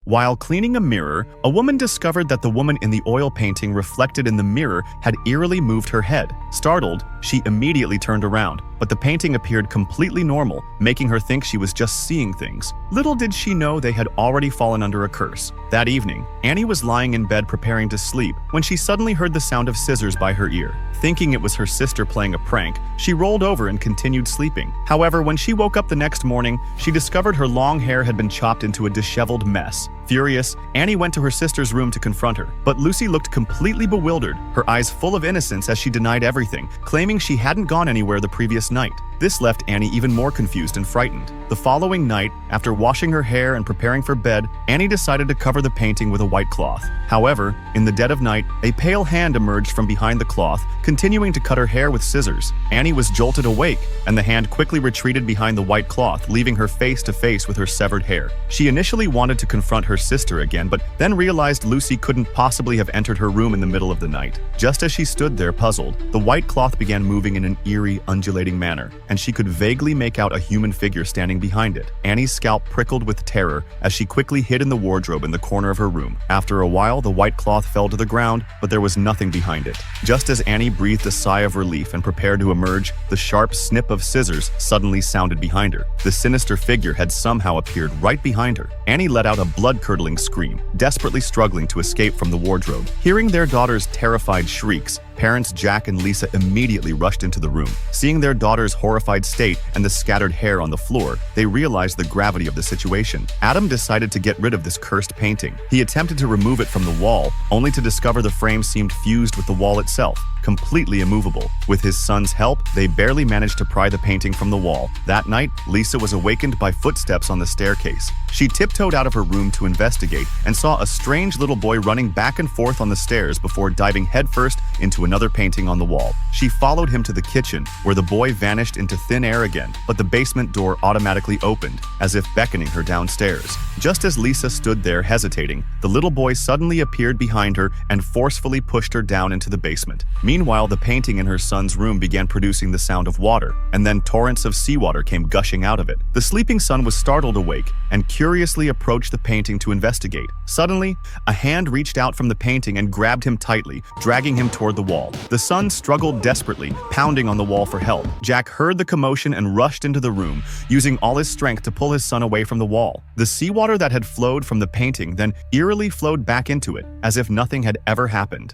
While cleaning a mirror, a woman discovered that the woman in the oil painting reflected in the mirror had eerily moved her head. Startled, she immediately turned around, but the painting appeared completely normal, making her think she was just seeing things. Little did she know they had already fallen under a curse. That evening, Annie was lying in bed preparing to sleep when she suddenly heard the sound of scissors by her ear. Thinking it was her sister playing a prank, she rolled over and continued sleeping. However, when she woke up the next morning, she discovered her long hair had been chopped into a disheveled mess. Furious, Annie went to her sister's room to confront her, but Lucy looked completely bewildered, her eyes full of innocence as she denied everything, claiming she hadn't gone anywhere the previous night. This left Annie even more confused and frightened. The following night, after washing her hair and preparing for bed, Annie decided to cover the painting with a white cloth. However, in the dead of night, a pale hand emerged from behind the cloth, continuing to cut her hair with scissors. Annie was jolted awake, and the hand quickly retreated behind the white cloth, leaving her face to face with her severed hair. She initially wanted to confront her sister again, but then realized Lucy couldn't possibly have entered her room in the middle of the night. Just as she stood there puzzled, the white cloth began moving in an eerie, undulating manner, and she could vaguely make out a human figure standing behind it. Annie's scalp prickled with terror as she quickly hid in the wardrobe in the corner of her room. After a while, the white cloth fell to the ground, but there was nothing behind it. Just as Annie breathed a sigh of relief and prepared to emerge, the sharp snip of scissors suddenly sounded behind her. The sinister figure had somehow appeared right behind her. Annie let out a blood-curdling scream, desperately struggling to escape from the wardrobe. Hearing their daughter's terrified shrieks, parents Jack and Lisa immediately rushed into the room. Seeing their daughter's horrified state and the scattered hair on the floor, they realized the gravity of the situation. Adam decided to get rid of this cursed painting. He attempted to remove it from the wall, only to discover the frame seemed fused with the wall itself, completely immovable. With his son's help, they barely managed to pry the painting from the wall. That night, Lisa was awakened by footsteps on the staircase. She tiptoed out of her room to investigate and saw a strange little boy running back and forth on the stairs before diving headfirst into another painting on the wall. She followed him to the kitchen, where the boy vanished into thin air again, but the basement door automatically opened, as if beckoning her downstairs. Just as Lisa stood there hesitating, the little boy suddenly appeared behind her and forcefully pushed her down into the basement. Meanwhile, the painting in her son's room began producing the sound of water, and then torrents of seawater came gushing out of it. The sleeping son was startled awake and curiously approached the painting to investigate. Suddenly, a hand reached out from the painting and grabbed him tightly, dragging him toward the wall. The son struggled desperately, pounding on the wall for help. Jack heard the commotion and rushed into the room, using all his strength to pull his son away from the wall. The seawater that had flowed from the painting then eerily flowed back into it, as if nothing had ever happened.